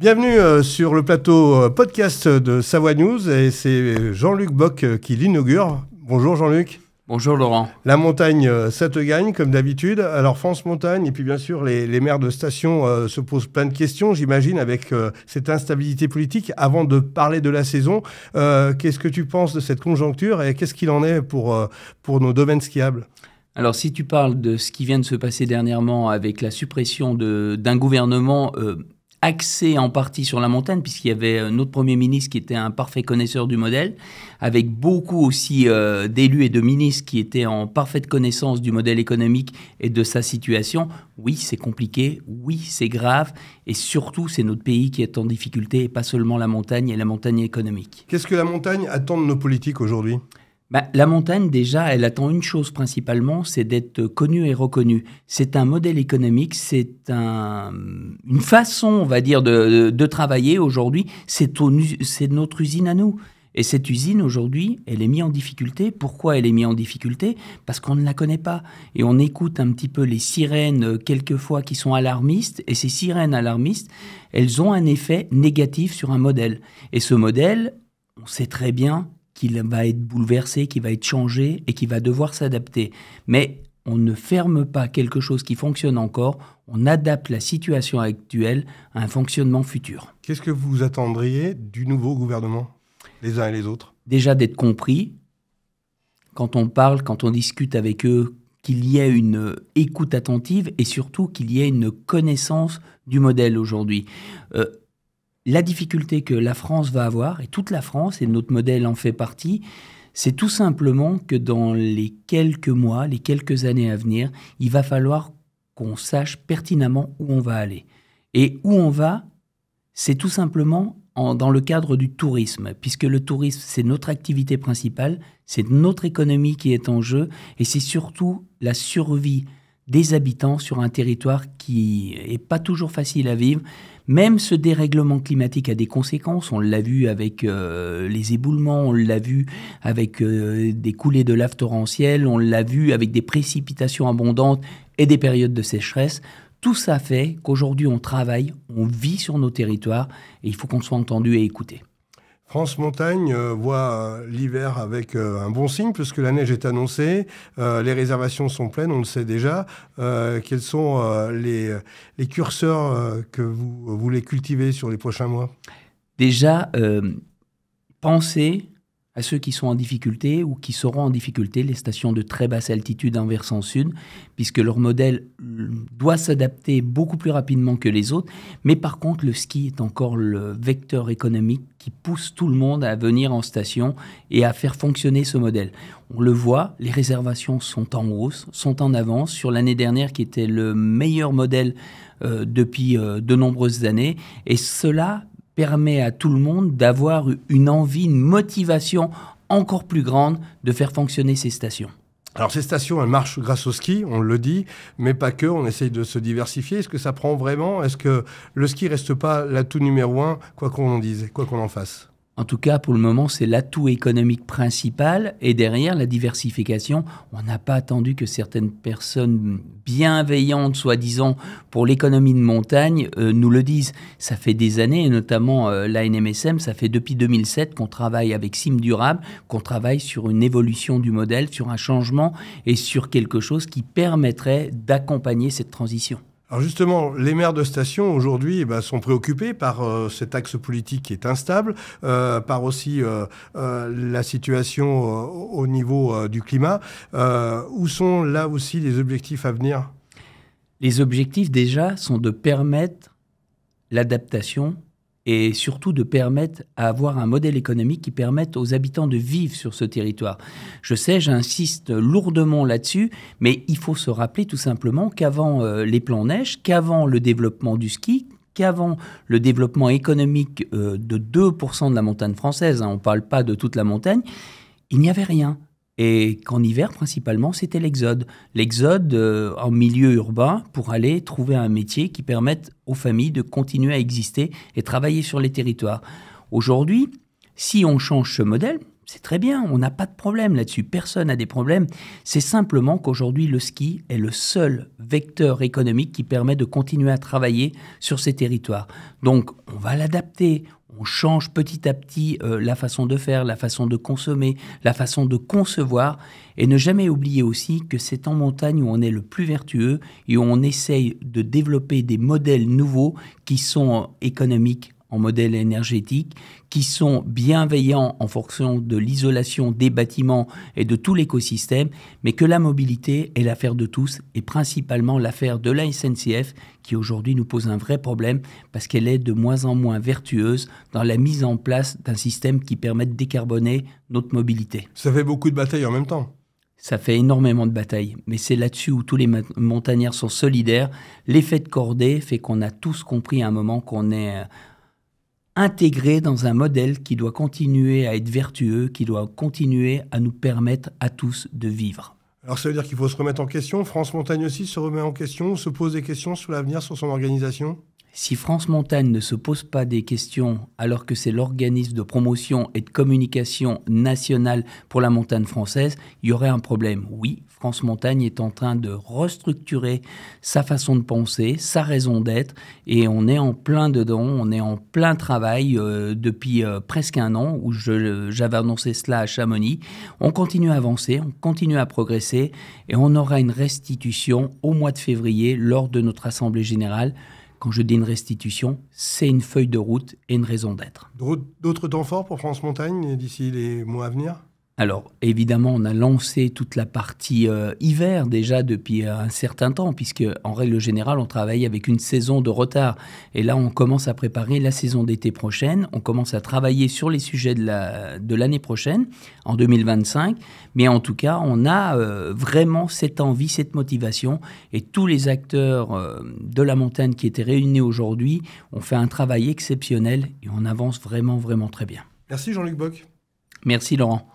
Bienvenue sur le plateau podcast de Savoie News et c'est Jean-Luc Bock qui l'inaugure. Bonjour Jean-Luc. Bonjour Laurent. La montagne, ça te gagne comme d'habitude. Alors France Montagne et puis bien sûr les maires de station se posent plein de questions, j'imagine, avec cette instabilité politique. Avant de parler de la saison, qu'est-ce que tu penses de cette conjoncture et qu'est-ce qu'il en est pour nos domaines skiables ? Alors si tu parles de ce qui vient de se passer dernièrement avec la suppression d'un gouvernement axé en partie sur la montagne, puisqu'il y avait notre Premier ministre qui était un parfait connaisseur du modèle, avec beaucoup aussi d'élus et de ministres qui étaient en parfaite connaissance du modèle économique et de sa situation. Oui, c'est compliqué, oui, c'est grave, et surtout, c'est notre pays qui est en difficulté, et pas seulement la montagne et la montagne économique. Qu'est-ce que la montagne attend de nos politiques aujourd'hui ? La montagne, déjà, elle attend une chose principalement, c'est d'être connue et reconnue. C'est un modèle économique, c'est une façon, on va dire, de travailler aujourd'hui. C'est notre usine à nous. Et cette usine, aujourd'hui, elle est mise en difficulté. Pourquoi elle est mise en difficulté ? Parce qu'on ne la connaît pas. Et on écoute un petit peu les sirènes, quelquefois, qui sont alarmistes. Et ces sirènes alarmistes, elles ont un effet négatif sur un modèle. Et ce modèle, on sait très bien qu'il va être bouleversé, qu'il va être changé et qu'il va devoir s'adapter. Mais on ne ferme pas quelque chose qui fonctionne encore, on adapte la situation actuelle à un fonctionnement futur. Qu'est-ce que vous attendriez du nouveau gouvernement, les uns et les autres ? Déjà d'être compris, quand on parle, quand on discute avec eux, qu'il y ait une écoute attentive et surtout qu'il y ait une connaissance du modèle aujourd'hui. La difficulté que la France va avoir, et toute la France, et notre modèle en fait partie, c'est tout simplement que dans les quelques mois, les quelques années à venir, il va falloir qu'on sache pertinemment où on va aller. Et où on va, c'est tout simplement dans le cadre du tourisme, puisque le tourisme, c'est notre activité principale, c'est notre économie qui est en jeu, et c'est surtout la survie des habitants sur un territoire qui n'est pas toujours facile à vivre. Même ce dérèglement climatique a des conséquences. On l'a vu avec les éboulements, on l'a vu avec des coulées de lave torrentielles, on l'a vu avec des précipitations abondantes et des périodes de sécheresse. Tout ça fait qu'aujourd'hui, on travaille, on vit sur nos territoires et il faut qu'on soit entendu et écouté. France Montagne voit l'hiver avec un bon signe puisque la neige est annoncée, les réservations sont pleines, on le sait déjà. Quels sont les curseurs que vous voulez cultiver sur les prochains mois ? Déjà, pensez à ceux qui sont en difficulté ou qui seront en difficulté, les stations de très basse altitude en versant sud, puisque leur modèle doit s'adapter beaucoup plus rapidement que les autres. Mais par contre, le ski est encore le vecteur économique qui pousse tout le monde à venir en station et à faire fonctionner ce modèle. On le voit, les réservations sont en hausse, sont en avance sur l'année dernière qui était le meilleur modèle depuis de nombreuses années. Et cela permet à tout le monde d'avoir une envie, une motivation encore plus grande de faire fonctionner ces stations. Alors ces stations, elles marchent grâce au ski, on le dit, mais pas que, on essaye de se diversifier. Est-ce que ça prend vraiment ? Est-ce que le ski ne reste pas l'atout numéro 1, quoi qu'on en dise, quoi qu'on en fasse ? En tout cas, pour le moment, c'est l'atout économique principal. Et derrière, la diversification, on n'a pas attendu que certaines personnes bienveillantes, soi-disant, pour l'économie de montagne, nous le disent. Ça fait des années, et notamment l'ANMSM, ça fait depuis 2007 qu'on travaille avec Sim Durable, qu'on travaille sur une évolution du modèle, sur un changement et sur quelque chose qui permettrait d'accompagner cette transition. Alors justement, les maires de station aujourd'hui sont préoccupés par cet axe politique qui est instable, par aussi la situation au niveau du climat. Où sont là aussi les objectifs à venir ? Les objectifs déjà sont de permettre l'adaptation et surtout de permettre à avoir un modèle économique qui permette aux habitants de vivre sur ce territoire. Je sais, j'insiste lourdement là-dessus, mais il faut se rappeler tout simplement qu'avant les plans neige, qu'avant le développement du ski, qu'avant le développement économique de 2% de la montagne française, on ne parle pas de toute la montagne, il n'y avait rien. Et qu'en hiver, principalement, c'était l'exode. L'exode en milieu urbain pour aller trouver un métier qui permette aux familles de continuer à exister et travailler sur les territoires. Aujourd'hui, si on change ce modèle, C'est très bien, on n'a pas de problème là-dessus, personne n'a des problèmes. C'est simplement qu'aujourd'hui, le ski est le seul vecteur économique qui permet de continuer à travailler sur ces territoires. Donc, on va l'adapter. On change petit à petit la façon de faire, la façon de consommer, la façon de concevoir. Et ne jamais oublier aussi que c'est en montagne où on est le plus vertueux et où on essaye de développer des modèles nouveaux qui sont économiques en modèle énergétique, qui sont bienveillants en fonction de l'isolation des bâtiments et de tout l'écosystème, mais que la mobilité est l'affaire de tous et principalement l'affaire de la SNCF qui aujourd'hui nous pose un vrai problème parce qu'elle est de moins en moins vertueuse dans la mise en place d'un système qui permet de décarboner notre mobilité. Ça fait beaucoup de batailles en même temps. Ça fait énormément de batailles, mais c'est là-dessus où tous les montagnards sont solidaires. L'effet de cordée fait qu'on a tous compris à un moment qu'on est intégré dans un modèle qui doit continuer à être vertueux, qui doit continuer à nous permettre à tous de vivre. Alors ça veut dire qu'il faut se remettre en question. France Montagne aussi se remet en question, se pose des questions sur l'avenir, sur son organisation. Si France Montagne ne se pose pas des questions alors que c'est l'organisme de promotion et de communication nationale pour la montagne française, il y aurait un problème. Oui, France Montagne est en train de restructurer sa façon de penser, sa raison d'être, et on est en plein dedans, on est en plein travail depuis presque un an où j'avais annoncé cela à Chamonix. On continue à avancer, on continue à progresser, et on aura une restitution au mois de février lors de notre Assemblée générale. Quand je dis une restitution, c'est une feuille de route et une raison d'être. D'autres temps forts pour France Montagne d'ici les mois à venir ? Alors, évidemment, on a lancé toute la partie hiver déjà depuis un certain temps, puisque en règle générale, on travaille avec une saison de retard. Et là, on commence à préparer la saison d'été prochaine. On commence à travailler sur les sujets de l'année prochaine, en 2025. Mais en tout cas, on a vraiment cette envie, cette motivation. Et tous les acteurs de la montagne qui étaient réunis aujourd'hui ont fait un travail exceptionnel et on avance vraiment, vraiment très bien. Merci Jean-Luc Bock. Merci Laurent.